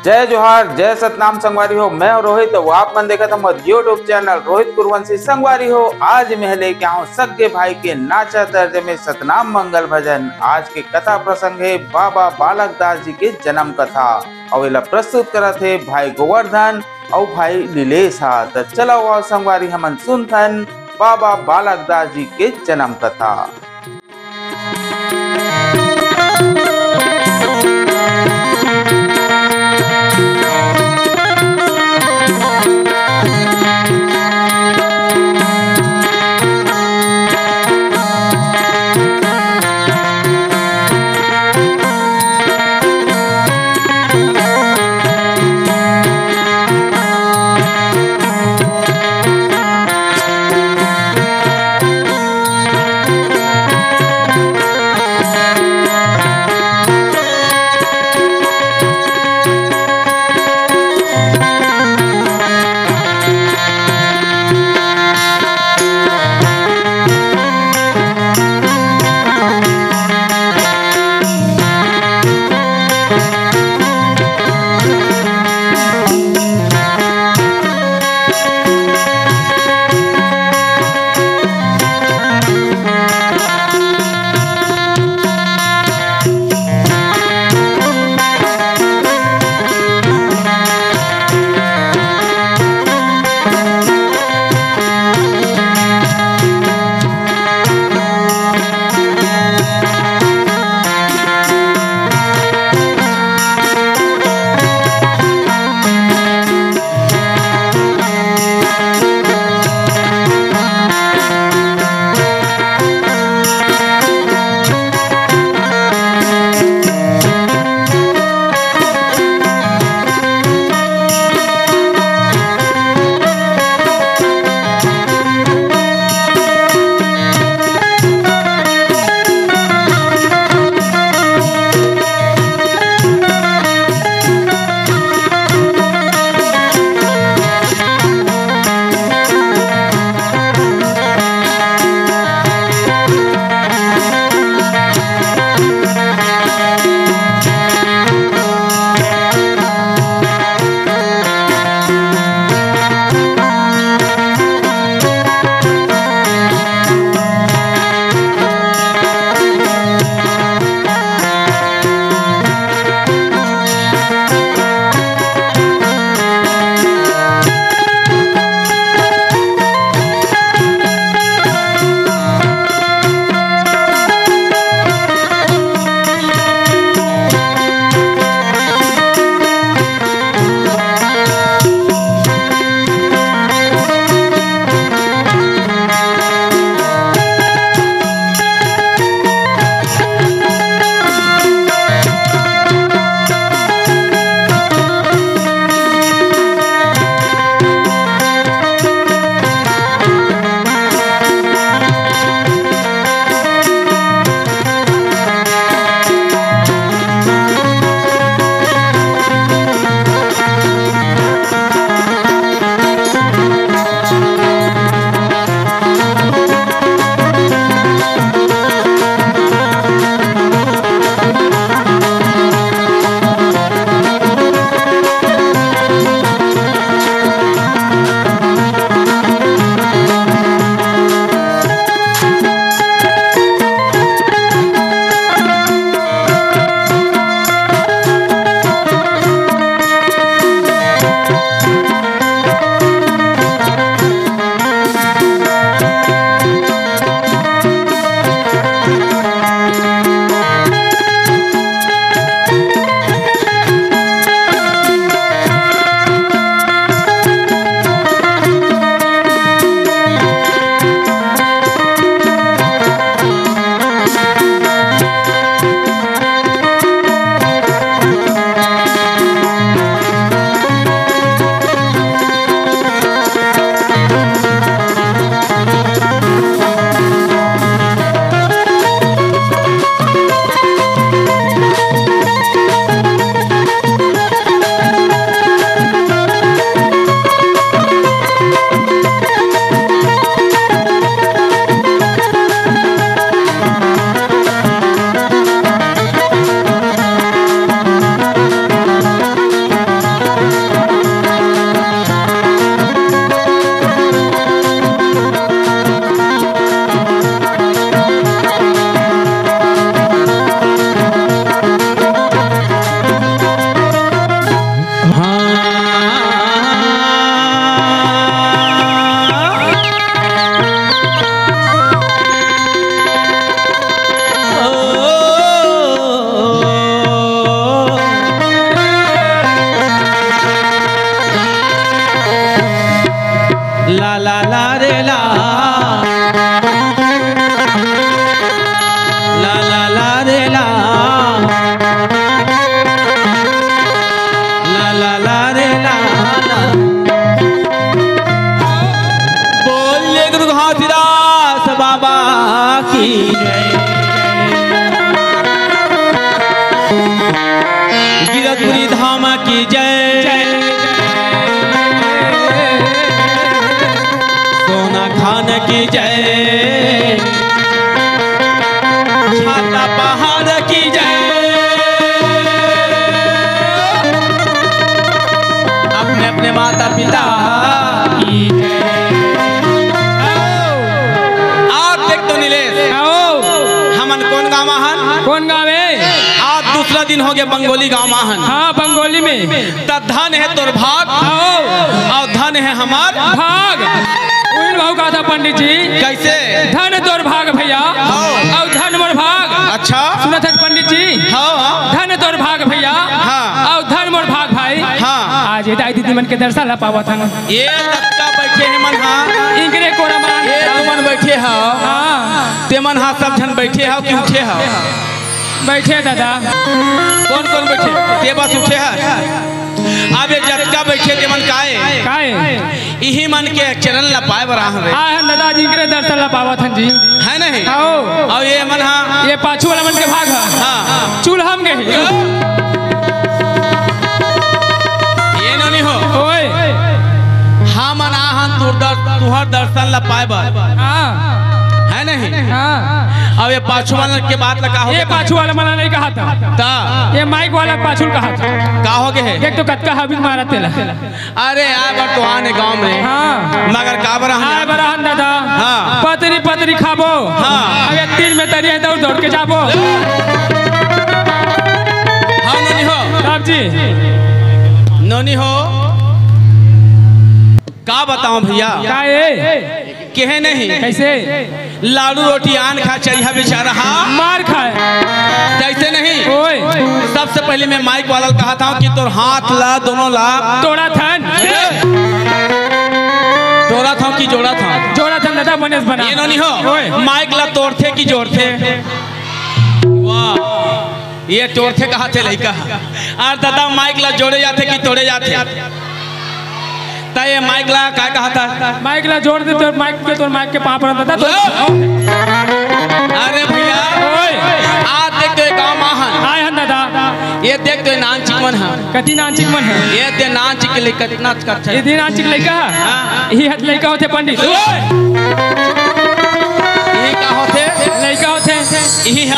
जय जोहार, जय सतनाम संगवारी हो। मैं रोहित, वो आप मन देखा था यूट्यूब चैनल रोहित कुरवंशी संगवारी हो। आज मैं लेके आऊँ सगे भाई के नाचा तर्ज में सतनाम मंगल भजन। आज के कथा प्रसंग है बाबा बालक दास जी के जन्म कथा। और एला प्रस्तुत करत है भाई गोवर्धन और भाई नीलेश। तो चलो आओ संगवारी हमन सुनथन बाबा बालक दास जी के जन्म कथा। ला ला ला रे ला ला ला ला रे ला ला ला ला रे ला बोलिए गुरु घासीदास बाबा की जय। गिरधपुरी धाम की जय। सोना खान की जय। छाता पहाड़ की जय। अपने अपने माता पिता की जय। आप देख तो नीलेश हमन कौन गाँव हन? कौन गाँव है? आज दूसरा दिन हो गया बंगोली गाँव हन। हाँ बंगोली में। तब धन है तोर भाग और धन है हमार भाग। उन भाव कहा था पंडित जी। कैसे? धन तोर भाग भैया और धन मोर भाग। अच्छा सुना था पंडित जी। हाँ धन तोर भाग भैया और धन मोर भाग भाई। हाँ आज ये दाई दीदी मन के दर्शन ला पावा था। ये लटका बैठे है मन। हाँ इंगरे कोरा मान ये मन बैठे हो। हाँ ते मन हाँ सब जन बैठे हो कि उठे हो? बैठे दादा। कौन कौन बैठे? ते बस उठे है। अब ये जटका बैठे ते मन काहे? यही मन के चरण ला पाए बरा हवे। हाँ दादा जी के दर्शन ला पावा था जी। है नहीं? आओ और ये मन हाँ ये पाछू वाला मन के भाग है। हाँ चूल हम गए ये नहीं हो। ओए हाँ मन आहन तुहर दर्शन ला पाए बर। हाँ है नहीं? हाँ अब ये पाछू वाला के बात लगा हो। ये पाछू वाला मना नहीं कहा था। ये माइक वाला पाछू कहा था। का हो गए? एक तो कटका हबीब मारा तेला। अरे यार बर तो आने गांव में। हाँ मगर का बरा हाँ बरा हम दादा। हाँ पतरी पतरी खाबो। हाँ अब ये तीन में तरी है दौड़ दौड़ के जाबो। हाँ ननी हो साहब जी। ननी हो का बताऊं भैया? का ये कहे नहीं कैसे? लाडू रोटी आन खा चरिया बेचारा मार खाए कैसे नहीं? ओए सबसे पहले मैं माइक वाला कहा था कि तोर हाथ ला दोनों ला तोड़ा थन। तोड़ा था कि जोड़ा था? जोड़ा थन दादा बनेस बना। ये नहीं हो माइक ला तोड़ते कि जोड़ते? वाह ये तोड़ते कहा थे लड़का। और दादा माइक ला जोड़े जाते कि तोड़े जाते? ये माइक ला क्या कहा था? माइक ला जोड़ दे तो माइक के तो माइक के पाप रहता था। अरे भैया आज देख तो गाँव माहन आए हन दादा। ये देख तो नान चिकमन है। कति नान चिकमन है? ये दे नान चिक ले कितना अच्छा। ये दिन नान चिक लइका ही हत लइका होते पंडित। ये का होते? लइका होते यही है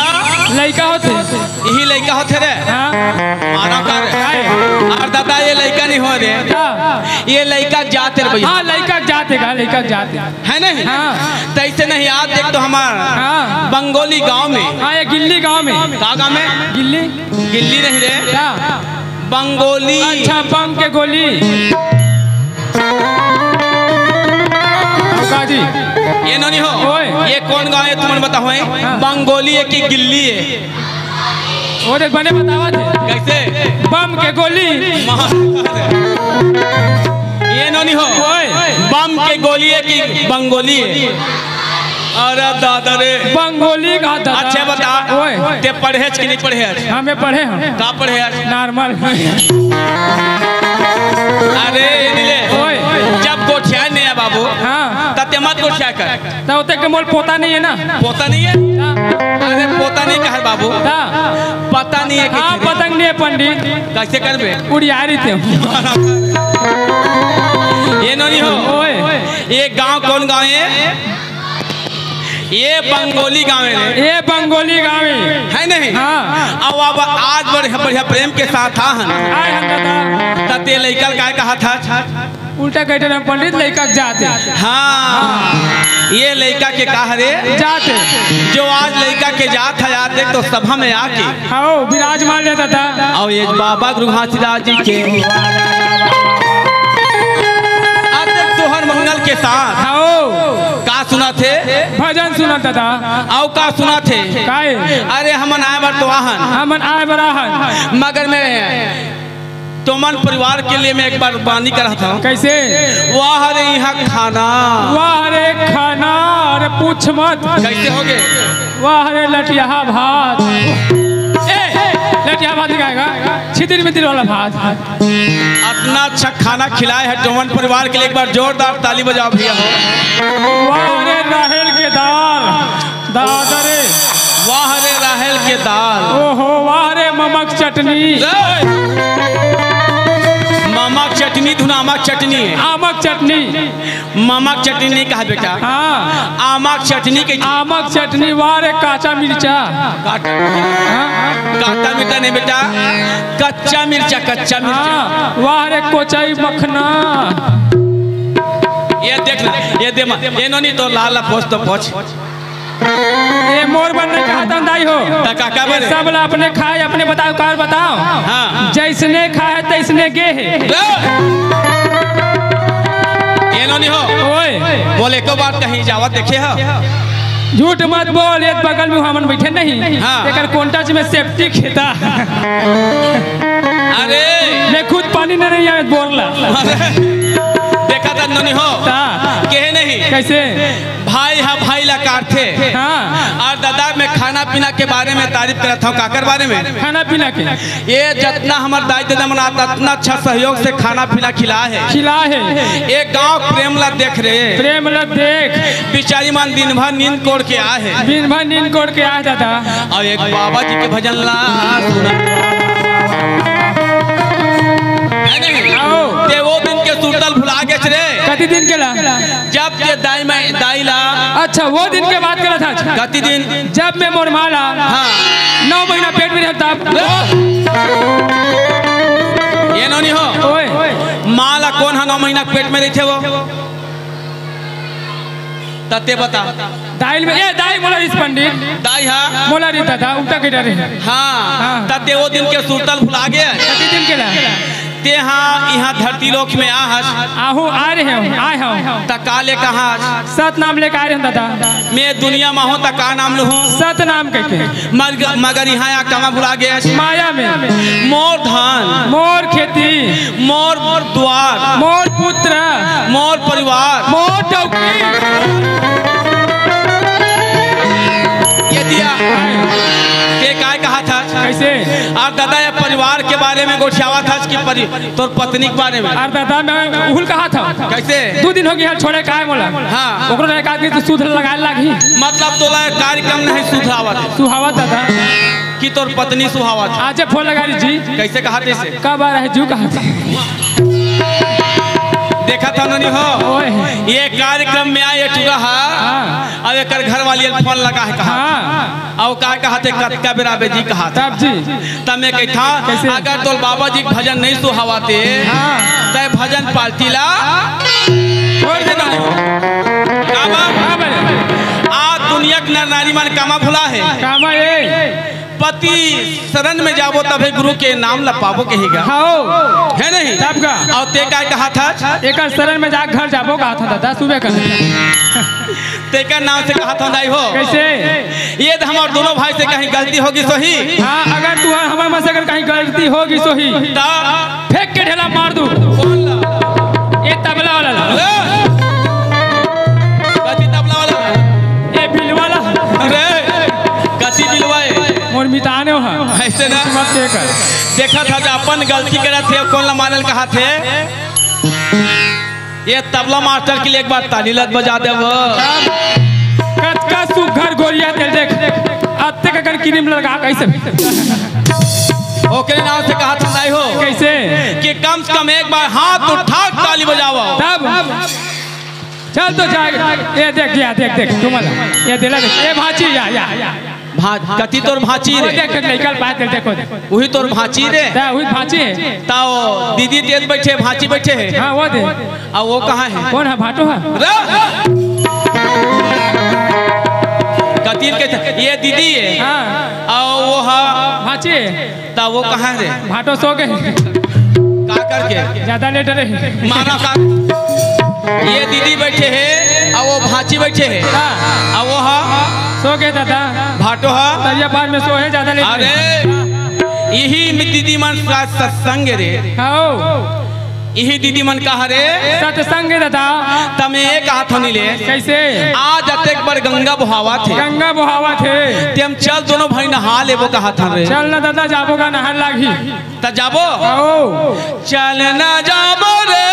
लइका होते। यही लड़का होते रे। हाँ माना कर। और दादा ये लड़का नहीं हो रे। ये लड़का जाते रे भैया। हाँ लइका जाते का लइका जाते है नहीं? हाँ तैसे नहीं आज देख तो हमारा हाँ बंगोली गांव में। हाँ ये गिल्ली गांव में। का गांव में? गिल्ली गिल्ली नहीं रे क्या? बंगोली। अच्छा बम के गोली। जी ये नहीं हो। ये कौन गाँव है तुमने बताओ? बंगोली है कि गिल्ली है? वो देख बने बतावा थे कैसे? बम के गोली। ये नहीं हो बम के गोली है कि बंगोली है? अरे दादा रे बंगोली का दादा। अच्छा बता ते पढ़े कि नहीं पढ़े? हमें पढ़े हम। का पढ़े? नॉर्मल। अरे जब गोठिया नहीं है बाबू हाँ तब मत गोठिया कर। तो उतने के मोल पोता नहीं है ना? पोता नहीं है? अरे पोता नहीं कहा बाबू पता नहीं है। हाँ पतंग नहीं है पंडित। कैसे करबे? उड़िया रही थे। ये नहीं हो। ये गांव कौन गांव है? ये बंगोली गाँव है। ये बंगोली गाँव है नहीं? हाँ अब आज बढ़िया प्रेम के साथ आए हम दादा। तब ये लड़का क्या कहा था? उल्टा कहते ना पंडित लड़का जाते। हाँ ये लड़का के कहा रे जाते। जो आज लड़का के जात है याद देख तो सभा में आके हाँ विराजमान रहता था। और ये बाबा गुरु घासीदास जी के तोहर मंगल के साथ का सुना थे? भजन सुना था। आओ का सुना थे? काहे? अरे हमन आए बार तो आहन हमन आए बराहन मगर में टोमन परिवार के लिए मैं एक बार बानी कर रहा था। कैसे? वाह रे यहाँ खाना, वाह रे खाना, अरे पूछ मत। कैसे हो गए? वाह रे लटिया भात, लटिया भात खाएगा, छितिर मितिर वाला भात। इतना अच्छा खाना खिलाए है टोमन परिवार के लिए, एक बार जोरदार ताली बजाओ भैया हो। वाह रे राहेल के दाल, दादरे, वाह रे राहेल के दाल, ओहो वाह रे ममक चटनी, ममक चटनी धुना आमक चटनी, आमक चटनी, ममक चटनी नहीं कहा बेटा, हाँ आमक चटनी के, आमक चटनी। वाह रे काचा मिर्चा, काटा मिर्चा नहीं बेटा, कच्चा मिर्चा, कच्चा मिर्चा। वाह रे कोचाई मखना। ये देखना, ये दे ये नोनी तो लाल पोछ तो पोछ, ये मोर बनने का धंधा हो। सब अपने खाए अपने बताओ, कार बताओ। हाँ। जैसने खाए तैसने गे है। ये नोनी हो ओए बोले को बात कहीं जावा देखे हो, झूठ मत बोल, एक बगल में हमन बैठे नहीं। हाँ। एक कोंटाच में सेफ्टी खेता। अरे मैं खुद पानी नहीं आए बोरला। देखा था नोनी हो कहे नहीं कैसे भाई हा भाई ला काटे। हाँ। और दादा मैं खाना पीना के बारे में तारीफ करत हूँ, काकर बारे में खाना पीना के ये जितना हमारे दाई दादा मनाता इतना अच्छा सहयोग से खाना पीना खिला है, खिला है। एक गांव प्रेम ला देख रहे, प्रेम ला देख, बिचारी मान दिन भर नींद कोड़ के आए है, दिन भर नींद कोड़ के आए दादा। और एक बाबा जी के भजन ला ते वो दिन के सुरतल भुला गए रे। कति दिन के ला? जब ये दाई ला। अच्छा वो दिन के बात करा था। कति दिन? जब मैं मोर माला। हाँ। 9 महीना पेट में रहता। ये नोनी हो ओए माला कौन है 9 महीना पेट में रहते वो तते बता। दाइल में ये दाई मोला इस पंडित दाई हा मोला रहता था उल्टा के डरे। हाँ तते वो दिन के सुरतल भुला गया। कति दिन के ला? ते हाँ यहाँ धरती लोक में आहू आ रहे हो, आए हो तकाले कहाँ सत नाम लेकर आ रहे हैं दादा। मैं दुनिया में हूँ तका नाम लूँ सत नाम कहते, मगर यहाँ कमा भुला गया माया में। मोर धान, मोर खेती, मोर द्वार, मोर पुत्र, मोर परिवार, मोर चौकी। ये दिया के काय कहा था कैसे? और दादा ये परिवार के बारे में गोठियावा था कि तोर पत्नी के बारे में। और दादा मैं उहुल कहा था। कैसे? 2 दिन हो गया छोड़े काय मोला। हाँ। ओकरो एक आदमी तो सूद लगाए लागी। मतलब तोला कार्यक्रम नहीं सुधावत सुहावा दादा कि तोर पत्नी सुहावत। आज फोन लगा जी। कैसे कहा थे से? कब आ रहा है जू कहा था। देखा था नहीं हो ये कार्यक्रम में आए रहा। अब एक घर वाली फोन लगा है कहा। और कहा थे कतका बेराबे जी कहा तब जी तब मैं कहा अगर तो बाबा जी भजन नहीं सुहावाते तय भजन पार्टी ला छोड़ देना। आज दुनिया के नर नारी मन कामा भुला है। कामा ये पति शरण में जाबो तभी गुरु के नाम ला पाबो कहेगा है नहीं तब का। और ते का कहा था एक शरण में जा घर जाबो कहा था दादा सुबह का। ते का नाम से कहा था दाई हो। कैसे? ये हमारे दोनों भाई से कहीं गलती होगी सही। हाँ अगर तू हमारे में से अगर कहीं गलती होगी सही फेंक के ढेला मार दूं। ये तबला वाला कति तबला वाला ये बिल वाला। अरे कति बिलवाए मोर मिताने हो ऐसे ना मत देकर। देखा था जो अपन गलती करे थे कौन ला मानल कहा थे। ये तबला मास्टर के लिए एक बार ताली लत बजा दे वो। कतका सुघर गोलिया तेल देख अत्ते का कर क्रीम लगा कैसे। ओके नाम से कहा था नहीं हो। कैसे? कि कम से कम एक बार हाथ उठा ताली बजाओ तब चल तो जाएगा। ये देख या देख देख तुम्हारा ये दिला देख ये भाची या कति तोर भाची रे। देख निकल बात देखो वही तोर भाची रे। वही भाची है। ताओ दीदी तेज बैठे भाची बैठे है। हाँ वो दे। और वो कहाँ है? कौन है? भाटो है। कतीर के ये दीदी है। हाँ और वो है भाची है। ता वो कहाँ है? भाटो सो गए का करके ज्यादा लेट रहे माना का। ये दीदी बैठे है और वो भाची बैठे है। और वो है सो गए दादा भाटो है तरिया पार में सो है ज्यादा लेट। अरे यही में दीदी मन का सत्संग रे आओ यही दीदी मन कहा रे सत्संग दादा तमे एक हाथ होनी ले कैसे आज अतेक बार गंगा बहावा थे गंगा बहावा थे ते हम चल दोनों भाई नहा लेबो कहा था रे चल ना दादा जाबो का नहर लागी त जाबो आओ चल ना जाबो रे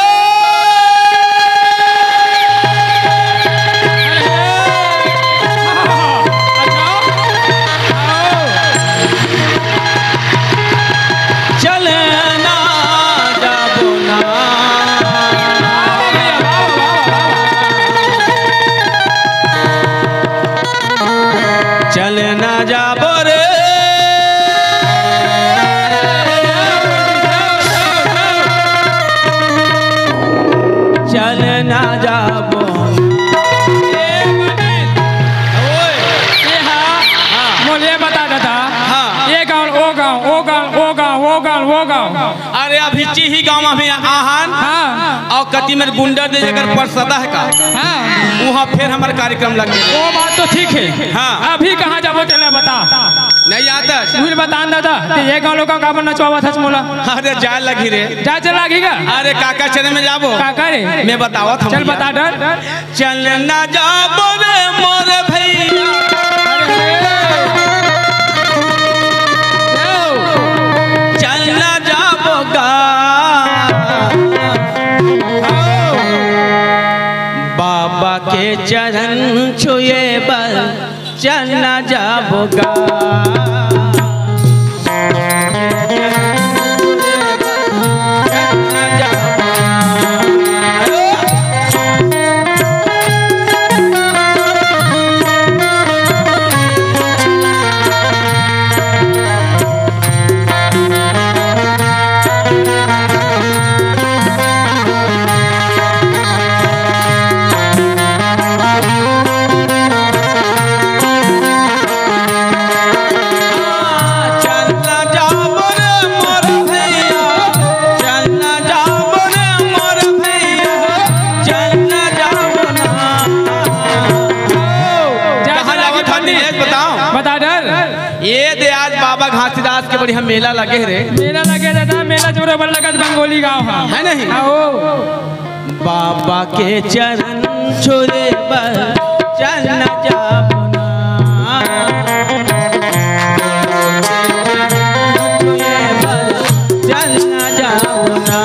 अरे अभी ही गाँव में आहान और कति में गुंडा दे जगह पर सदा है का वहाँ फिर हमारा कार्यक्रम लग गया वो बात तो ठीक है हाँ अभी कहाँ जाबो चला बता नहीं आता मुझे बता दादा ये गाँव लोग का नचवा था मोला अरे जा लगी रे जा चल लगेगा अरे काका चले में जाबो काका रे मैं बतावा था चल बता डर चल ना जाबो रे मोर भैया बाबा के चरण छुए बल चलना जाबोगा घासीदास के बढ़िया मेला लगे रे मेला जोरे बल लगत गंगोली गांव है नहीं आओ बाबा के चरण छोरे बल चलना जाबो चलना जाबो ना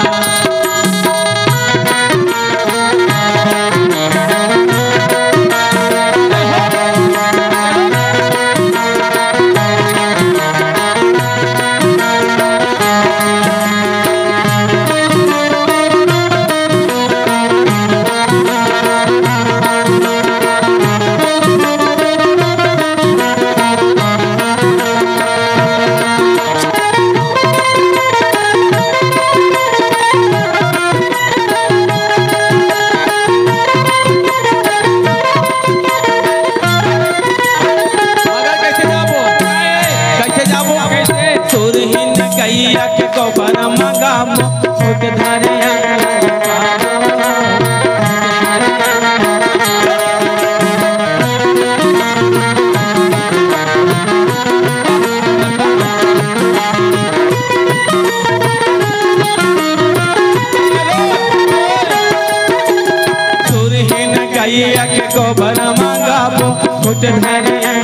गोबर मंगाबो खुद धरिया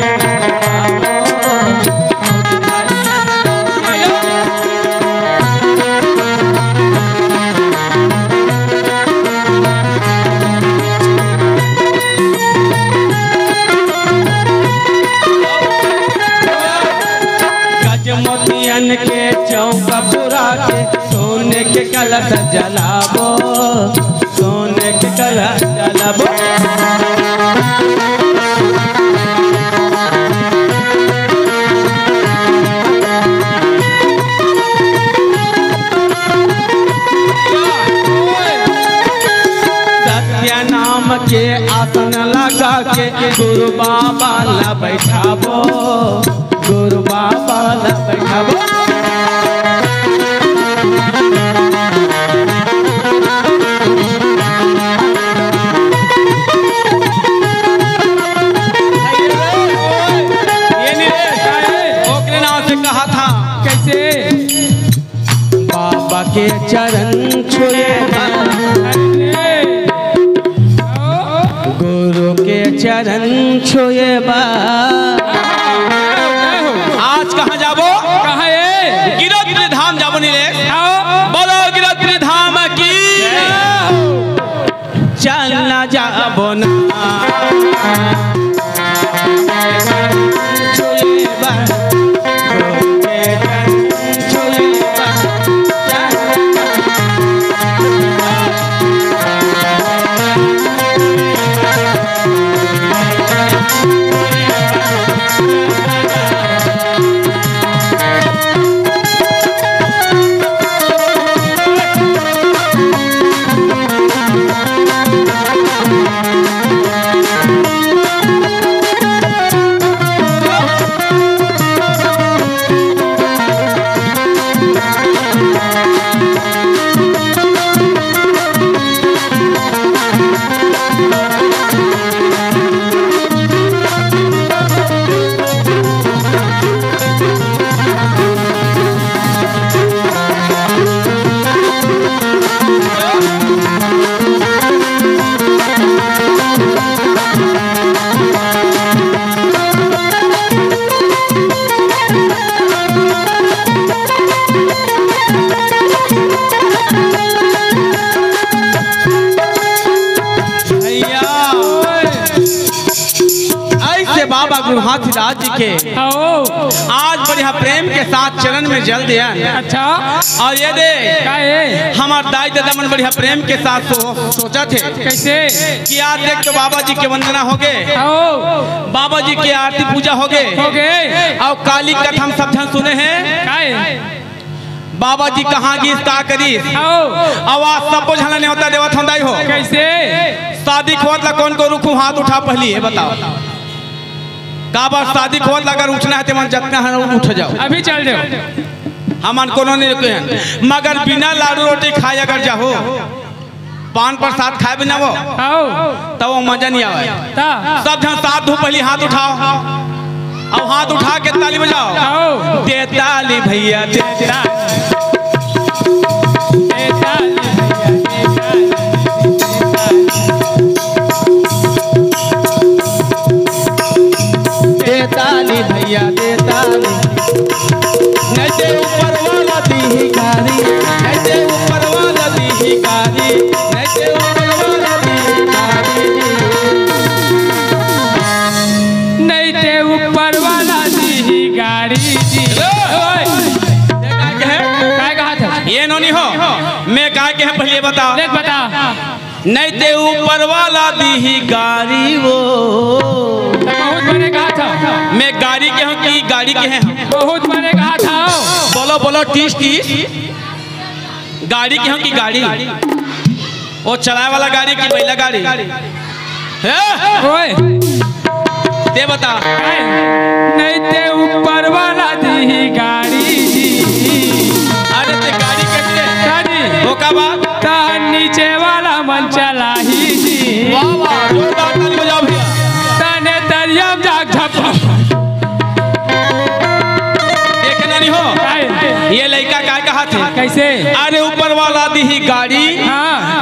गजमोतियन के चौका पुरा के सोने के कलश जलाबो सोने के कलश जलाबो सत्य नाम के आसन लगा के गुरु बाबा ला बैठाबो गुरु बाबा ला बैठाबो गुरु के चरण छुए बा। आज कहाँ जाबो? कहाँ है? गिरगिरी धाम जाबो नीलेश। आओ बोलो गिरगिरी धाम की। चलना जाबो ना छुए बा, गुरु के चरण छुए बा। बाबा गुरु हाथीराज जी के आज बढ़िया प्रेम के साथ चरण में जल दिया। अच्छा और ये दे है? हमारे दाई दादा मन बढ़िया प्रेम के साथ सोचा थे कैसे कि आज देख तो बाबा जी के वंदना हो गए, बाबा जी की आरती पूजा हो गए और काली कथा हम सब जन सुने हैं। बाबा जी कहाँ गीस का करी आवाज सब झलना नहीं होता देवत हम हो। कैसे शादी खोत ला कौन को रुकू हाथ उठा पहली है बताओ। का बार शादी खोत ला अगर उठना है तो मन जतना है उठ जाओ, अभी चल जाओ। हमन कोनो नहीं रुके हैं, मगर बिना लाडू रोटी खाए अगर जाओ पान प्रसाद खाए बिना वो तब वो मजा नहीं आवे। सब जन साथ धो पहली हाथ उठाओ और हाथ उठा के ताली बजाओ। दे ताली भैया दे ताली भैया दे ताली। नचे ऊपर वाला दी गारी, नचे ऊपर वाला दी गारी, नचे ऊपर वाला दी गारी। नहीं ते ऊपर वाला दी गाड़ी जी। काय कहा था? ये नोनी हो मैं काय के है पहले बताओ। देख बता। नहीं ते ऊपर वाला दी गाड़ी वो बहुत बड़े कहा था। मैं गाड़ी के हूँ कि गाड़ी के हैं? बहुत बड़े कहा था। बोलो बोलो टीस टीस। गाड़ी के हूँ कि गाड़ी? वो चलाए वाला गाड़ी की बैला गाड़ी ओए दे बता। नहीं ते ऊपर वाला दी गाड़ी जी। अरे ते गाड़ी कैसे वो का बात? नीचे वाला मन चला ही जी। वाह वाह जोरदार ताली बजाओ भैया। तने तरियम जाग झपा देखे नहीं हो ये लड़का काय कहा थे? कैसे? अरे ऊपर वाला दी गाड़ी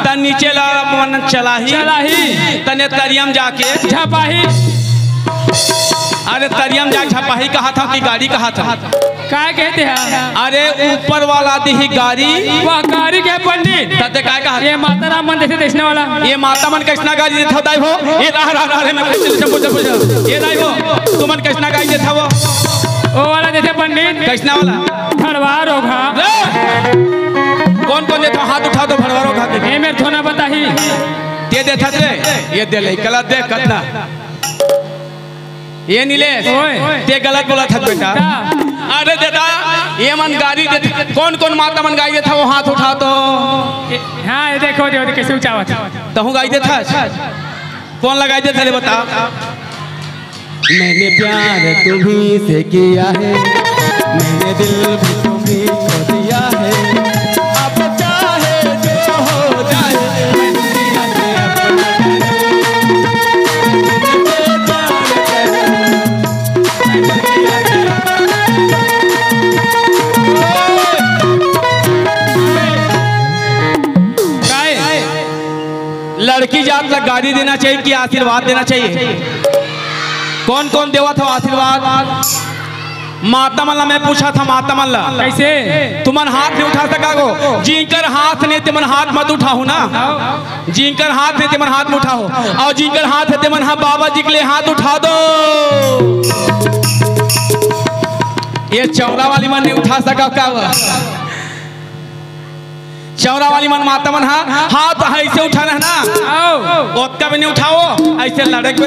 तन नीचे वाला मन चला ही तने तरियम जाके झपाही। अरे तरियम जा झपाही कहा था कि गाड़ी कहा था? क्या कहते हैं? अरे ऊपर वाला दी गाड़ी वह गाड़ी के पंडित तते काय कहा? ये माता राम मन देखे देखने वाला। ये माता मन कैसना गाड़ी देता दाई हो? ये रहा मैं पूछ ये दाई हो तू मन कैसना गाड़ी देता वो वाला देते पंडित। कैसना वाला? भड़वा रोगा। कौन कौन देता? हाथ उठा दो भड़वा रोगा के। ये मेरे थोना बता ही ते देता थे ये दे ले गलत दे कतना ये नीलेश ते गलत बोला था बेटा। अरे देता ये मन गाड़ी देता कौन कौन माता मन गाड़ी देता वो हाथ उठा तो। हाँ ये देखो देखो कैसे ऊंचा था। तो हूँ गाड़ी देता कौन लगाई देता ले बता। मैंने प्यार तुम्ही से किया है, मैंने दिल भी तुम्ही को दिया है। अब चाहे जो हो जाए लड़की जात ला गाड़ी देना चाहिए कि आशीर्वाद देना चाहिए? कौन कौन देवा था आशीर्वाद? माता मल्ला मैं पूछा था, माता मल्ला कैसे? तुमन हाथ नहीं उठा सका गो, जिनकर हाथ नहीं तेमन हाथ मत उठाओ ना, जिनकर हाथ नहीं तेमन हाथ में उठाओ, और जिनकर हाथ है तेमन हाँ बाबा जी के लिए हाथ उठा दो। ये चौरा वाली मन नहीं उठा सका का? चौरा वाली मन माता मन हाथ ऐसे उठाना है ना, ओतका भी नहीं उठाओ, ऐसे लड़क पे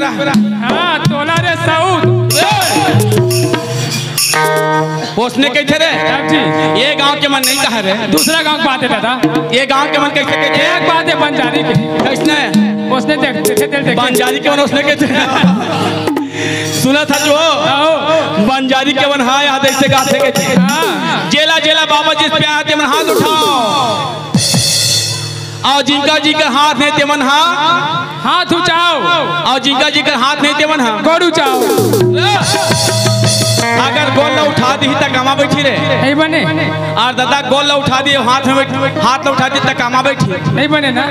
हाँ तोला रे साउथ पोसने कैसे रे जी? ये गांव के मन नहीं कहा रे, दूसरा गांव की बात है दादा। ये गांव के मन कैसे कहते? एक बात है बंजारी की, कैसने उसने देख बंजारी के मन उसने कहते सुना था जो बंजारी के मन हाँ याद ऐसे गाते कहते, जेला जेला बाबा जिस पे आते मन हाथ उठाओ, और जिनका जी का हाथ नहीं तेमन हाथ उठाओ, और जिनका जी का हाथ नहीं तेमन गोड़ उठाओ। अगर गोल न उठा दी तक कामा बैठी रे नहीं बने, और दादा गोल न उठा दिए हाथ न उठा दी तक कामा बैठी नहीं बने ना।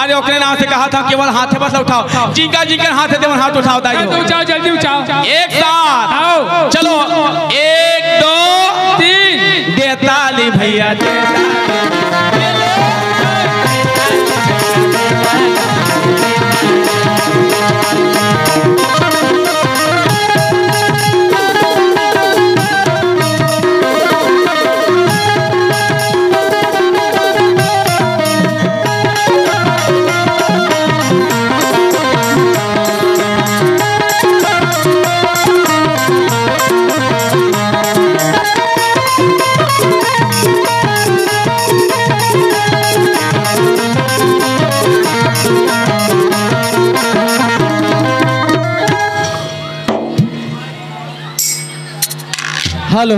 अरे ओकरे नाम से कहा था केवल हाथ बस उठाओ, जिनका जिनका हाथ है तेमन हाथ उठाओ। उठाओ जल्दी उठाओ, एक साथ आओ चलो, 1 2 3 दे ताली भैया दे हेलो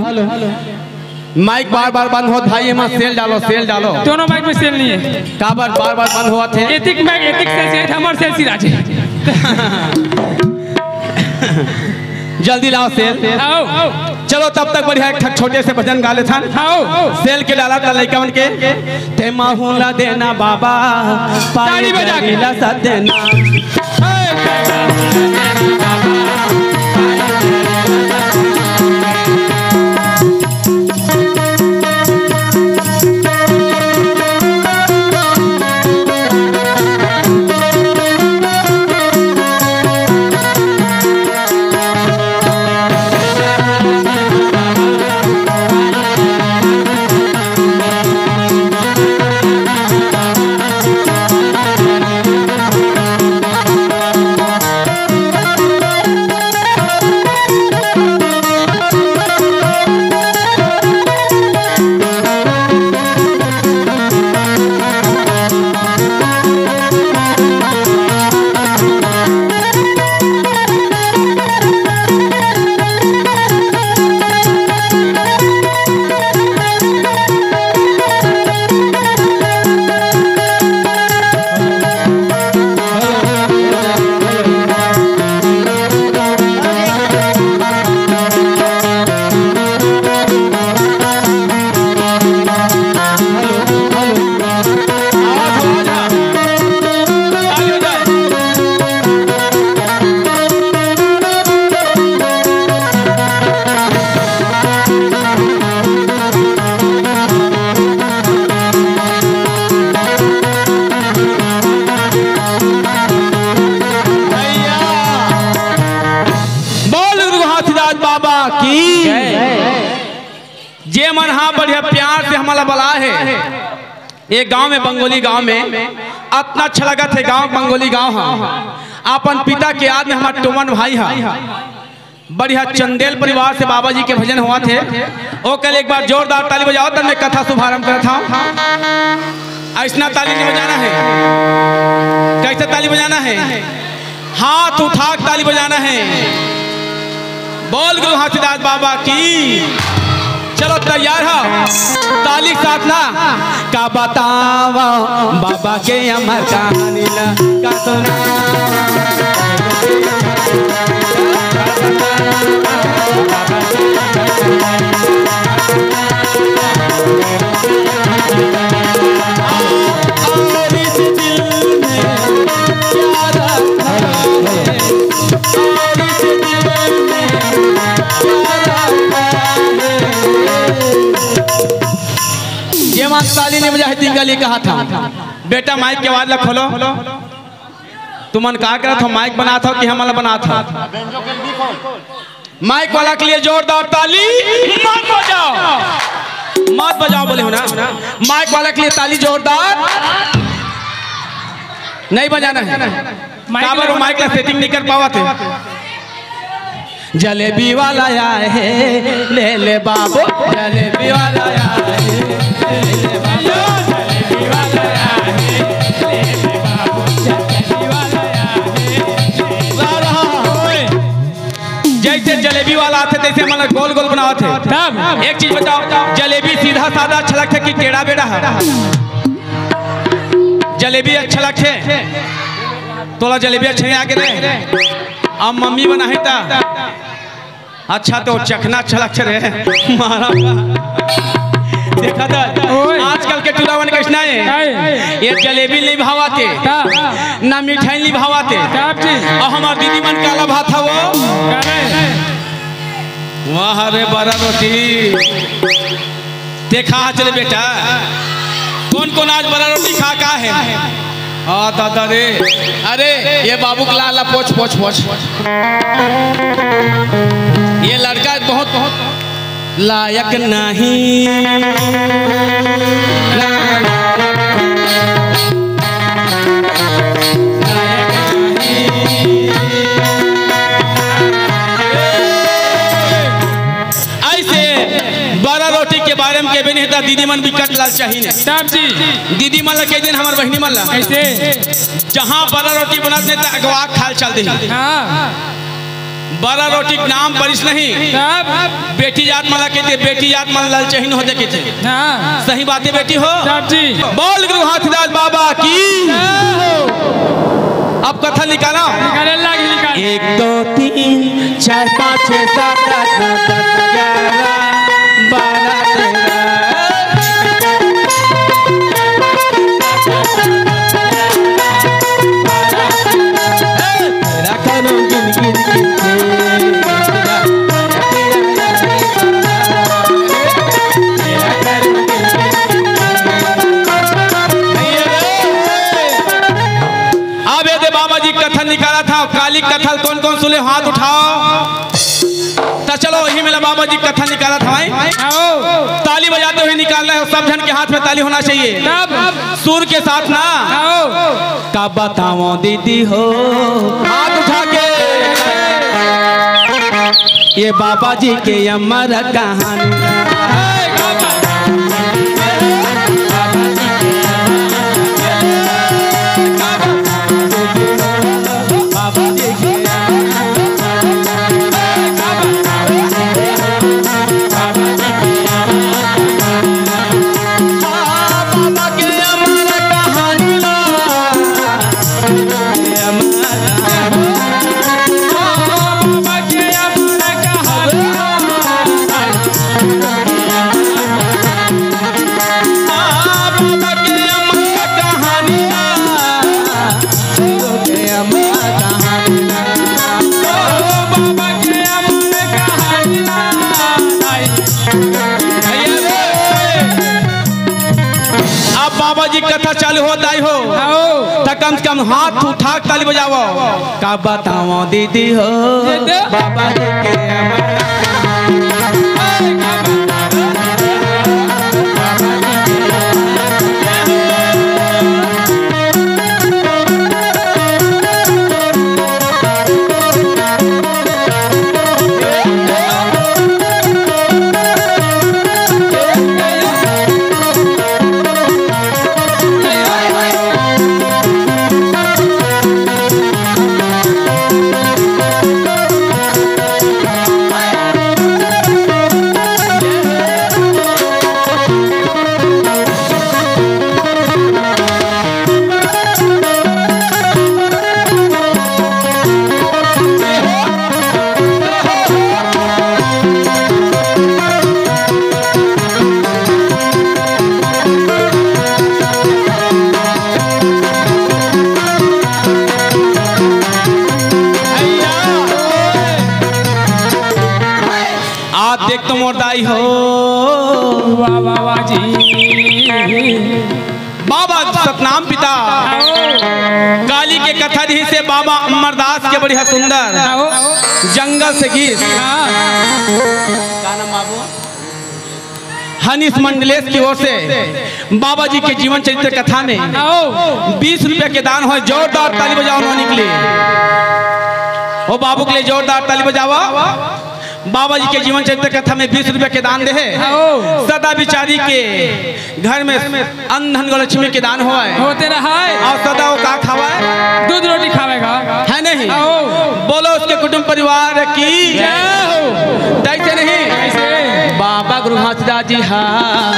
माइक बार बार बंद हो भाई, मत सेल डालो सेल डालो। दोनों माइक में सेल नहीं है, काबर बार बार बंद हुआ थे। एतिक माइक एतिक सेल हमारे सेल सिरा छे। जल्दी लाओ सेल। आओ चलो तब तक बढ़िया एक छोटे से भजन गा ले था। आओ सेल के डाला था लड़का बन के, ते माहूला देना बाबा ताली बजा के ला सा देना, जे मन हाँ बढ़िया प्यार से हमारा बला है। ये गांव में बंगोली गांव में इतना अच्छा लगा थे, गांव बंगोली गांव हाँ अपन पिता के याद में हमारा टोमन भाई हाँ बढ़िया चंदेल परिवार से बाबा जी के भजन हुआ थे। वो कल एक बार जोरदार ताली बजाओ तब मैं कथा शुभारंभ करा था। ऐसा ताली नहीं बजाना है, कैसे ताली बजाना है? हाथ उठा ताली बजाना है। बोल गुरु हाथीदास बाबा की। चलो तैयार हो, ताली साथ ना का बतावा बाबा के अमर कहानी ला का सुना। और इस दिल में प्यार का लिए कहा था बेटा माइक के आवाज ला खोलो। तुमन का करत हो माइक बना था कि हमला बना था? माइक वाला के लिए जोरदार ताली मत बजाओ बोले हो ना। माइक वाला के लिए ताली जोरदार नहीं बजाना है। माइक ला सेटिंग नहीं कर पावा थे। जलेबी वाला आया है ले ले बाबू, जलेबी वाला आया है ले ले बाबू, जलेबी वाला आया है ले ले बाबू, जलेबी वाला आया है। जैसे जलेबी वाला आते तैसे मतलब गोल गोल बनाओ थे। तब एक चीज बताओ, जलेबी सीधा साधा अच्छा लगता कि टेढ़ा बेड़ा है? जलेबी अच्छा लगते तोला जलेबी अच्छे आगे रहे। अब मम्मी बनाई था अच्छा तो चखना अच्छा लगता रहे मारा देखा था। आजकल के टूरावन कैसा है, ये जलेबी नहीं भावाते ना मिठाई नहीं भावाते। और हमार दीदी मन काला भात था वो वाह रे बड़ा रोटी देखा। चले बेटा कौन कौन आज बड़ा रोटी खा का है? दादा रे, अरे ये बाबू का लाला पोछ पोछ पोछ। ये लड़का बहुत बहुत लायक नहीं। ऐसे बड़ा रोटी के बारे में के नहीं था दीदी मन भी कट लाल चाहिए। दीदी मन के दिन हमारे बहनी मन ऐसे जहाँ बड़ा रोटी बनाते अगवा खाल चल दे। बड़ा रोटी नाम परिस नहीं बेटी जात मला कहते, बेटी जात मला लाल चाहिए हो जाके थे। सही बातें बेटी हो बोल गुरु हाथीदास बाबा की। अब कथा निकाला 1 2 3 4 5 6 7 8 9 10 11 12 निकाला था। काली कथल कौन कौन सुने हाथ उठाओ तो चलो वही मेरा बाबा जी कथा निकाला था। ताली बजाते हुए निकालना है, सब जन के हाथ में ताली होना चाहिए सुर के साथ ना। का बताओ दीदी हो हाथ उठा के ये बाबा जी के अमर कहानी। कथा चालू होता ही हो तो कम से कम हाथ उठा ताली बजाओ। का बताओ दीदी हो बाबा जी के वाह वाह जी सतनाम पिता काली के कथा दी से बाबा अमरदास के बढ़िया सुंदर जंगल से गीत हनीश मंडलेश की ओर से बाबा जी के जीवन चरित्र कथा में 20 रुपए के दान हो। जोरदार ताली बजाओ उन्होंने के लिए, ओ बाबू के लिए जोरदार ताली बजावा। बाबा जी के जीवन चरित्र कथा में 20 रुपए के दान दे सदा बिचारी के घर में अंधन लक्ष्मी के दान होते रहा और सदा वो का खावा दूध रोटी खावेगा है नहीं। बोलो उसके कुटुंब परिवार की दैसे नहीं बाबा गुरु घासीदास जी हाँ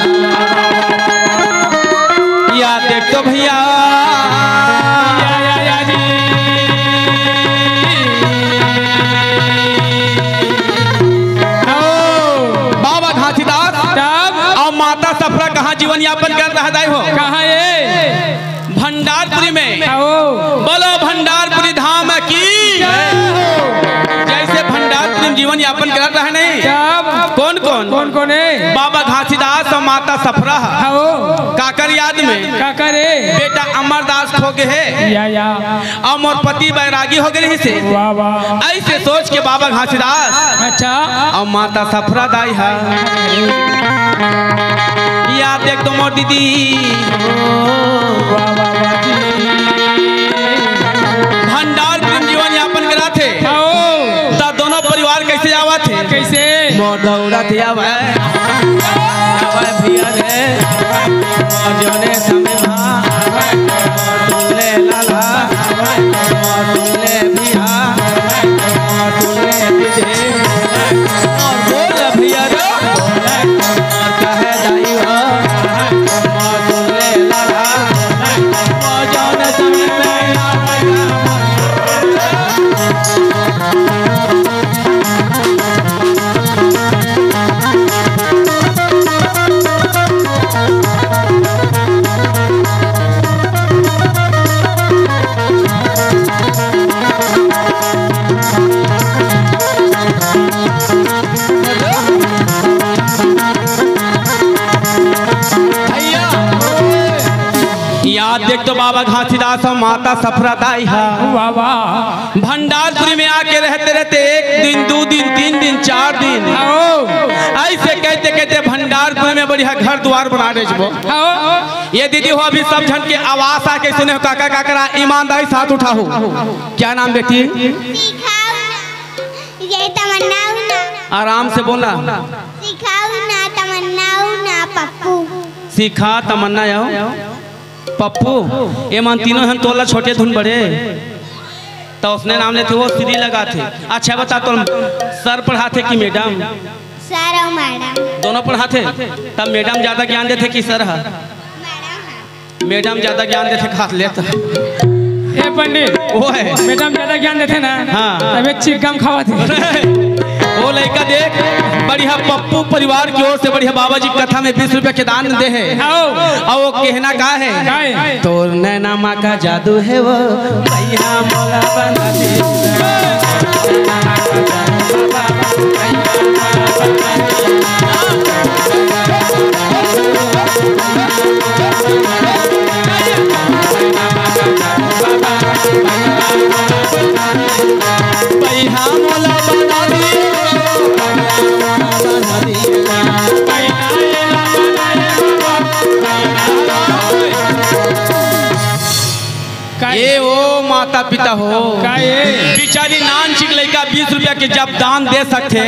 या देख तो भैया माता सफरा कहाँ जीवन यापन कर रहा हो? कहाँ ये भंडारपुरी में। बोलो भंडारपुरी धाम की जैसे भंडारपुरी में जीवन यापन कर रहा है नहीं। कौन कौन कौन कौन है? बाबा घासीदास और माता सफरा काकर याद में काकर बेटा अमरदास खो गए है और मोर पति बैरागी हो गए से ऐसे सोच के बाबा घासीदास अच्छा और माता सफरा दाई है या देख तो मोर दीदी भंडार प्रेम जीवन यापन करा थे तब दोनों परिवार कैसे आवा थे? कैसे मोर दौड़ा थे आवा भैया रे जोने समय सुनले लाला सुनले भैया सुनले विजय और बोल भैया रे कहे दाई हो सुनले लाला जोने समय देख तो बाबा घासीदास और माता सफरा दाई है भंडारपुरी में आके रहते रहते 1 दिन 2 दिन 3 दिन 4 दिन ऐसे कहते कहते भंडारपुर में बढ़िया घर द्वार बना दे ये दीदी हो अभी सब जन के आवाज आके सुने हो काका काकरा ईमानदारी साथ उठा हो। क्या नाम बेटी? आराम से बोला। सिखा तमन्ना पप्पू ये मान तीनों हम तोला छोटे धुन बड़े तो उसने नाम लेते वो सीधी लगा थे। अच्छा बता तुम सर पढ़ाते कि मैडम? सर और मैडम दोनों पढ़ाते। तब मैडम ज्यादा ज्ञान देते कि सर? मैडम ज्यादा ज्ञान देते खास लेता ए पंडित वो है मैडम ज्यादा ज्ञान देते ना। हाँ तब चिक कम खावा थे वो लड़का देख बढ़िया पप्पू परिवार की ओर से बढ़िया बाबा जी कथा में 20 रुपए के दान दे है और वो कहना का है तो नैना माँ का जादू है वो भैया मोला बना दे भैया मोला बना दे ये वो माता पिता हो बिचारी नान चिक लड़का 20 रुपया के जब दान दे सकते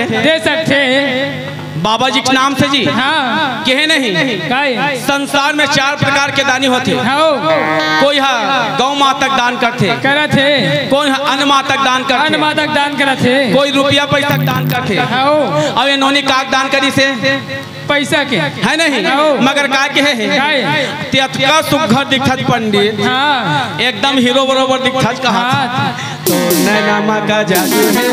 बाबा जी के नाम से जी। हाँ कहे नहीं संसार में 4 प्रकार के दानी होते। कोई है गौ माता तक दान करते कोई है अन्न माता तक दान करते कोई रुपया पैसा दान करते और ये नोनी काक दान करी से पैसा के है नहीं मगर का के है तेतका सुघर दिखत पंडित एकदम हीरो बरोबर दिखत कहा तो नैना माँ का जादू है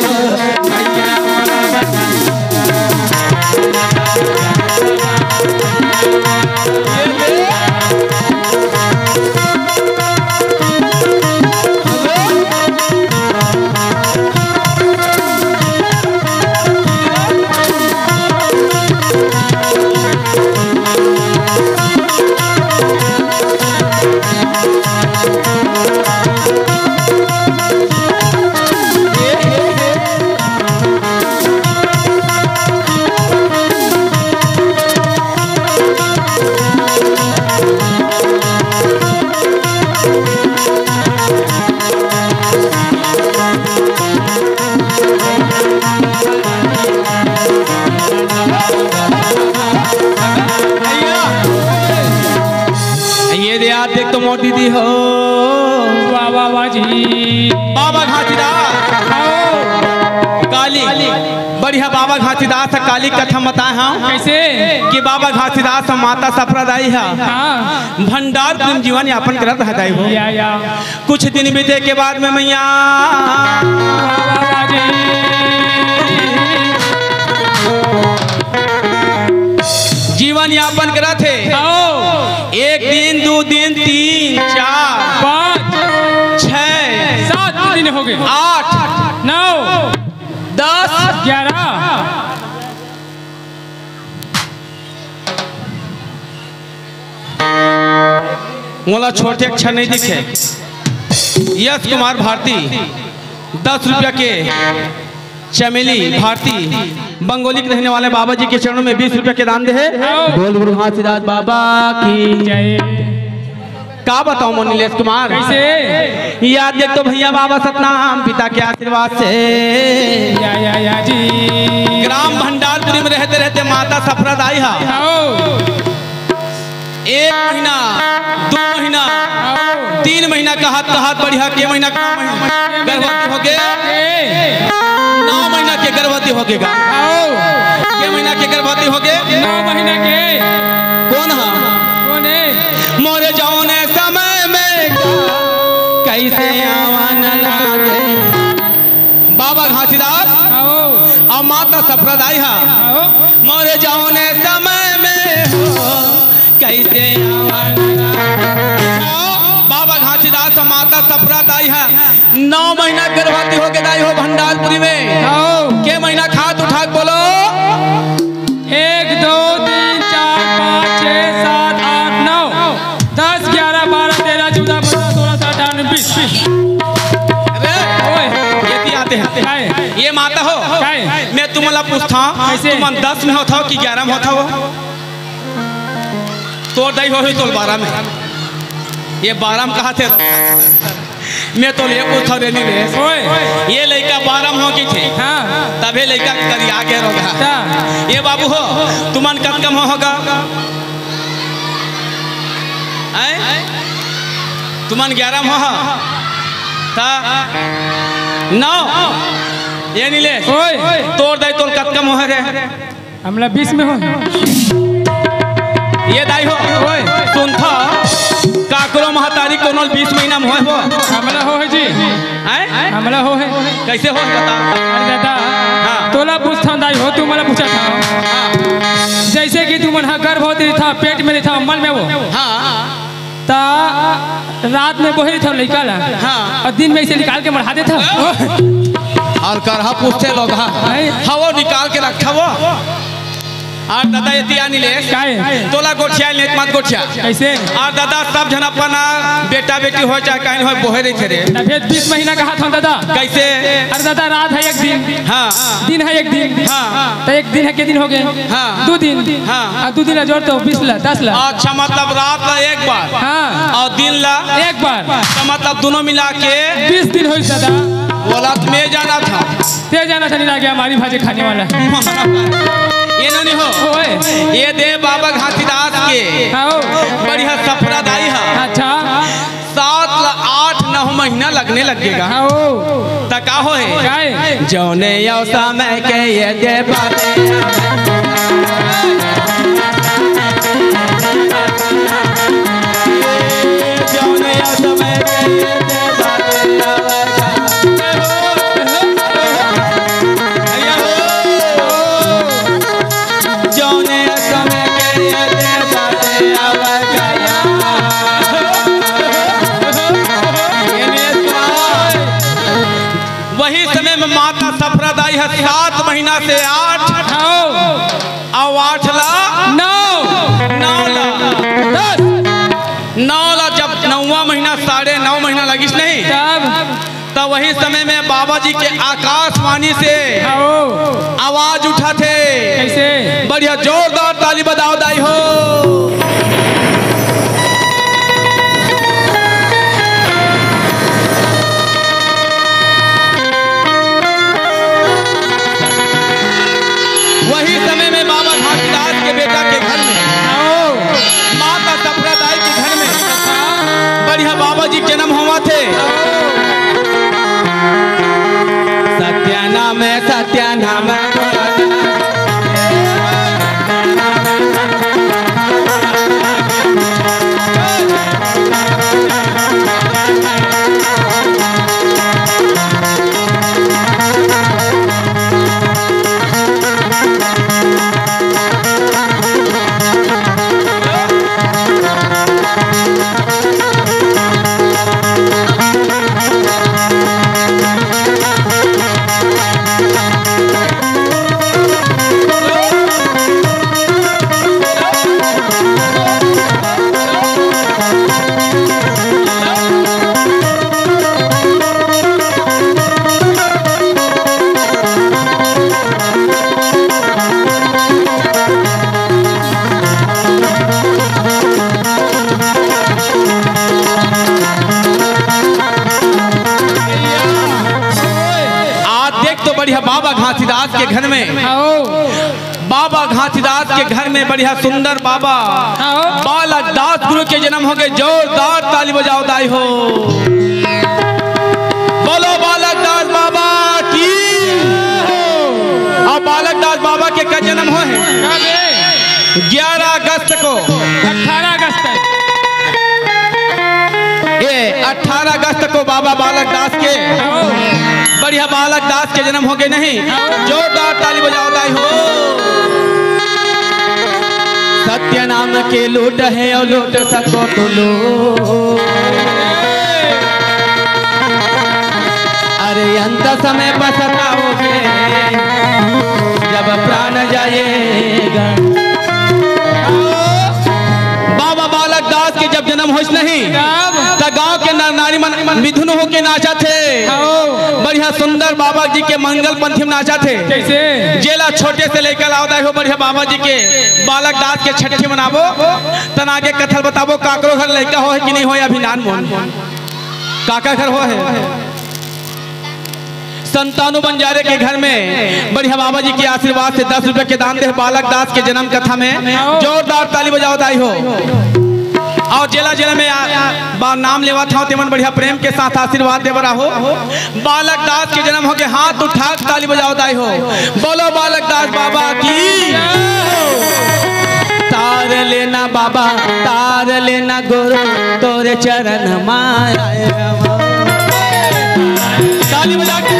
दी हो वाह वाह वाह जी। बाबा घासीदास काली बढ़िया बाबा घासीदास काली कथा बताए हम कैसे कि बाबा घासीदास माता सफरादाई है हाँ भंडार प्रेम जीवन यापन करत हदाई हो। या कुछ दिन बीते के बाद में मैया वाह वाह वाह जी। जीवन यापन करत थे। आओ 1 दिन 2 दिन 3 4 5 6 7 दिन हो गए 8 9 10 11 मोला छोटे अक्षर नहीं दिखे। यश कुमार भारती 10 रुपया के चमेली भारती बंगोली के रहने वाले बाबा जी के चरणों में 20 रुपया के दान दे है। बोल गुरु घासीदास बाबा की जय। का बताऊं मोनीलेश कुमार कैसे याद देख तो भैया बाबा सतनाम पिता के आशीर्वाद से या जी। ग्राम भंडारपुरी में रहते रहते माता सफरादाई है। आओ 1 महीना 2 महीना 3 महीना कहा बढ़िया के महीना गर्भवती हो गए 9 महीना के गर्भवती हो गएगा। के महीना के गर्भवती हो गए 9 महीने के कौन है कौन है मोरे जौने समय में कैसे आवन लागे बाबा घासीदास आओ और माता सफरादाई है। आओ मोरे जौने समय में हो कैसे आवन लागे बाबा घासीदास और माता सफरादाई है 9 महीना गर्भवती हो के दाई हो भंडारपुरी में। आओ के महीना खाद उठा के बोलो 1 2 3 4 5 6 7 8 9 10 11 12 13 14 15 16 17 18 20 अरे ओए ये भी आते हैं काय ये माता हो काय मैं तुम्हारा पूछता कैसे? तुम 10 में होता हो कि 11 में होता हो तो दई हो तो 12 में ये 12 में कहा थे मैं तो ये पूछा देनी रे ओए ये लड़का 12 में हो की थे हाँ तभी लड़का करिया के रोगा ता ये बाबू हो तुमन कब कम होगा तुमन 11 में हो ता 9 ये नीले ओए तोड़ दई तोड़ कब कम हो रे हमला 20 में हो ये दाई हो ओए सुन था काकरो महतारी कोनो 20 महीना में हो हमला हो है जी हैं हमला हो है कैसे हो बता अरे दादा हाँ। तोला पूछता दाई हो तू मला पूछा था जैसे कि तू मन गर्भवती था पेट में था मन में वो हाँ ता रात में बोहरी था लड़का ला हाँ। और दिन में इसे निकाल के बढ़ा देता और करहा पूछते लोग हवो निकाल के रखा वो और दादा ये दिया नीले काय तोला गोठिया ले मत गोठिया कैसे और दादा सब जन अपना बेटा बेटी हो चाहे कहीं हो बोहे रही थे रे फिर 20 महीना कहा था दादा कैसे अरे दादा रात है 1 दिन हाँ दिन है 1 दिन हाँ तो 1 दिन है के दिन हो गए हाँ। 2 दिन हाँ। और 2 दिन ला जोड़ तो 20 ला 10 ला अच्छा मतलब रात ला 1 बार हाँ और दिन ला एक बार तो मतलब दोनों मिला के 20 दिन हो दादा बोला में जाना था ते जाना था नहीं लगे हमारी भाजी खाने वाला ये नहीं हो ओए ये दे बाबा घासीदास के आओ बढ़िया सफरादाई है अच्छा 7 ला 8 9 महीना लगने लगेगा आओ तका हो है काय जौने यो समय के ये दे बाते जौने यो समय के ये दे बाते जौने यो समय के ये दे बाते आवा गया वही समय में माता सफरादाई है 7 महीना से 8 आओ और 8 ला 9 ला 10 9 ला जब 9वां महीना 9.5 महीना लगिस नहीं तब तब वही समय में बाबा जी के आकाशवाणी से आओ आवाज उठा थे कैसे बढ़िया जोरदार ताली बजाओ दाई हो वही समय में बाबा घासीदास के बेटा के घर में आओ माता सफरादाई के घर में बढ़िया सत्यानाम सत्यानाम बढ़िया बाबा घासीदास के घर में बाबा घासीदास के घर में बढ़िया सुंदर बाबा बालक दास गुरु के जन्म हो गए। जोरदार ताली बजाओ दाई हो। बोलो बालक दास बाबा की। और बालक दास बाबा के का जन्म हो है 11 अगस्त को 18 अगस्त ये 18 अगस्त को बाबा बालक दास के बढ़िया बालक दास के जन्म हो गए। नहीं जोरदार ताली बजाओ दाई हो। सत्य नाम के लूट है और लूट सको तो लो। अरे अंत समय पर सताओगे जब प्राण जाएगा। बाबा बालक दास के जब जन्म होश नहीं तो गांव के नारी मिथुन हो के नाचा थे। बढ़िया सुंदर बाबा जी के मंगल पंथी में नाचा थे। कैसे जेला छोटे से लेकर आओ हो बढ़िया बाबा जी के बालक दास के छठी मनाबो तन आगे कथल बताबो काकरो घर लड़का हो है कि नहीं हो अभिनान मोहन काका घर हो है। संतानु बंजारे के घर में बढ़िया बाबा जी के आशीर्वाद से 10 रुपए के दान दे बालक दास के जन्म कथा में जोरदार ताली बजाओ दाई हो। और जेला जेला में नाम लेवा था तेमन बढ़िया प्रेम के साथ आशीर्वाद दे बरा हो। बालक दास के जन्म हो के हाथ उठा ताली बजाओ दाई हो। बोलो बालक दास बाबा की। तार लेना बाबा तार लेना गुरु तोरे चरण माया ताली बजा के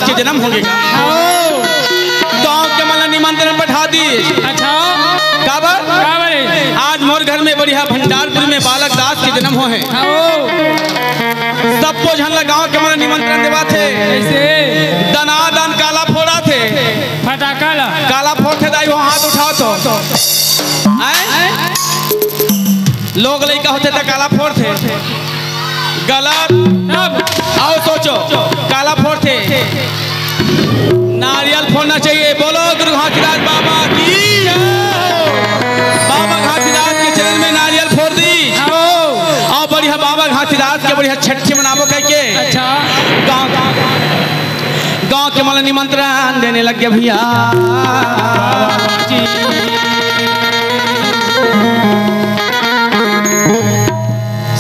के जन्म हो गए। गाँव के मतलब निमंत्रण बैठा दी। अच्छा काबर आज मोर घर में बढ़िया भंडारपुर में बालक दास के जन्म हो है। सबको झन गाँव के मतलब निमंत्रण देवा थे। दनादन काला फोड़ा थे फटाका काला फोड़ते दाई वो हाथ उठाओ तो लोग लड़का होते तो काला फोड़ते गलत। आओ सोचो काला फोड़ते नारियल फोड़ना चाहिए। बोलो गुरु घासीदास बाबा की। बाबा घासीदास के चरण में नारियल फोड़ दी और बढ़िया बाबा घासीदास के बढ़िया बढ़िया छठी मनाबो कह के अच्छा गांव के मतलब निमंत्रण देने लग गया भैया।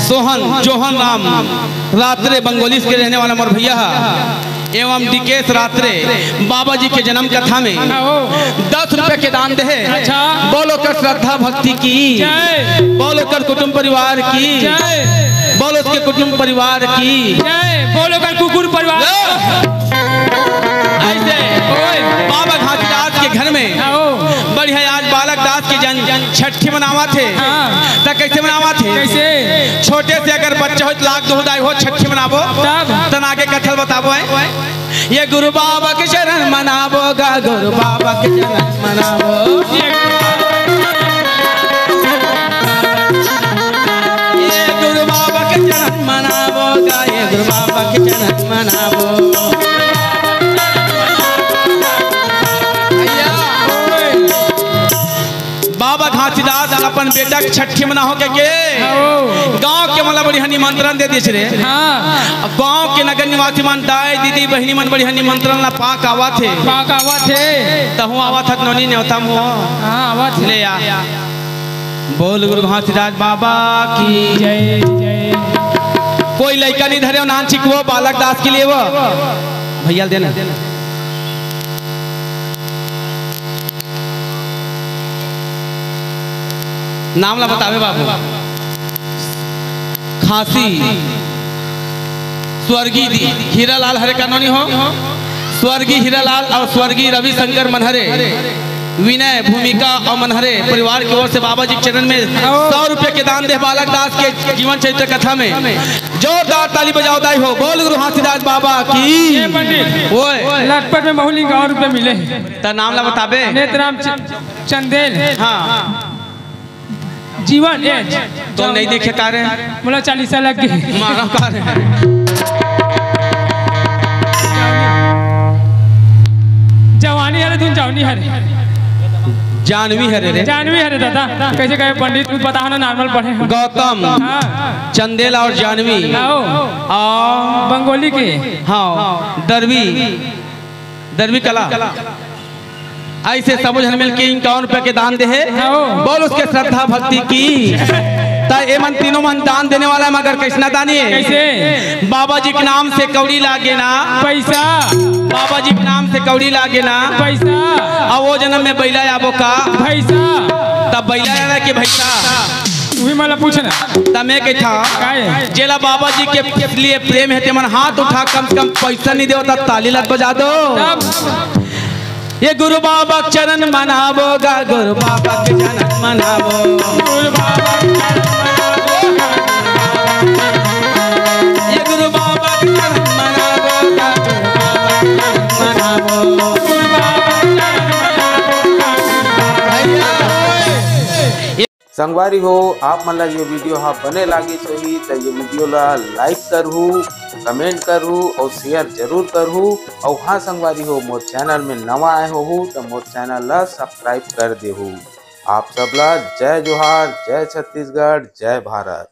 सोहन जोहन राम रात्रे बंगोली के रहने वाला मोर भैया एवं डिकेश रात्रे बाबा जी के जन्म कथा में 10 रुपए के दान दे। अच्छा बोलो कर श्रद्धा भक्ति की, बोलो कर कुटुंब परिवार की, बोलो उसके कुटुंब परिवार की, बोलो कर कुकुर परिवार। ऐसे बाबा घासीदास के घर में बढ़िया आज बालक दास के जन छठी मनावा थे। तो कैसे मनावा थे? कैसे? छोटे से अगर बच्चे हो लाख दो दाई हो छठी मनाबो तब आगे कथल बताबो है। ये गुरु बाबा के शरण मनाबो गा, गुरु बाबा के शरण मनाबो, ये गुरु बाबा के शरण मनाबो गा, ये गुरु बाबा के शरण मनाबो। बाबा घासीदास अपन बेटा के छठी मना हो के गांव के मतलब बढ़िया निमंत्रण दे दिए रे। गांव के नगर निवासी मन दाई दीदी बहनी मन बढ़िया निमंत्रण ला पाक आवा थे तहु आवा था नोनी ने होता मु आवा थे ले आ। बोल गुरु घासीदास बाबा की जय जय। कोई लड़का नहीं धरे नाम छिकवो बालक दास के लिए वो भैया देना नाम ला बतावे बाबू। खांसी स्वर्गीय हीरालाल हरे कानूनी हो, स्वर्गीय हीरालाल और स्वर्गीय रविशंकर मनहरे विनय भूमिका और मनहरे परिवार की ओर से बाबा जी के चरण में 100 रुपए के दान दे बालक दास के जीवन चरित्र कथा में। जोरदार ताली बजाओ दाई हो। बोल गुरु घासीदास बाबा की। ओए लखपत में बहुली 100 रुपए मिले। ता नाम ला बताबे। नेतराम चंदेल। हाँ जीवन तो नहीं देखे का रे बोला 40 लग गए मारा का रे। जवानी हरे तुम जावनी हरे जानवी हरे रे जानवी हरे दादा कैसे कहे पंडित तू पता है ना नॉर्मल पढ़े गौतम चंदेल और जानवी और बंगोली के हाँ दरवी कला ऐसे सब जन मिल के 51 रुपए के दान दे है। बोल उसके श्रद्धा भक्ति की ए मन तीनों मन दान देने वाला है मगर कैसना दानी है कैसे? बाबा जी के नाम से कौड़ी लागे ना पैसा, बाबा जी के नाम से कौड़ी लागे ना पैसा, और वो जन्म में बैला आबो का पैसा तब बैला के भैसा वही मला पूछना तब मैं कहता जेला बाबा जी के लिए प्रेम है ते मन हाथ उठा कम से कम पैसा नहीं दे ताली लग बजा दो। ये गुरु बाबा चरण मनाबो गा, गुरु बाबा के चरण मनाबो, गुरु बाबा ये गुरु बाबा के चरण मनाबो गा, गुरु बाबा के चरण मनाबो। संगवारी हो आप मन ला ये वीडियो हाँ बने लागी सही तो ये वीडियो ला लाइक करहू, कमेंट करहू और शेयर जरूर करहू। और हाँ संगवारी हो मोर चैनल में नवा आए हो तो मोर चैनल ला सब्सक्राइब कर देहू। आप सबला जय जोहार, जय छत्तीसगढ़, जय भारत।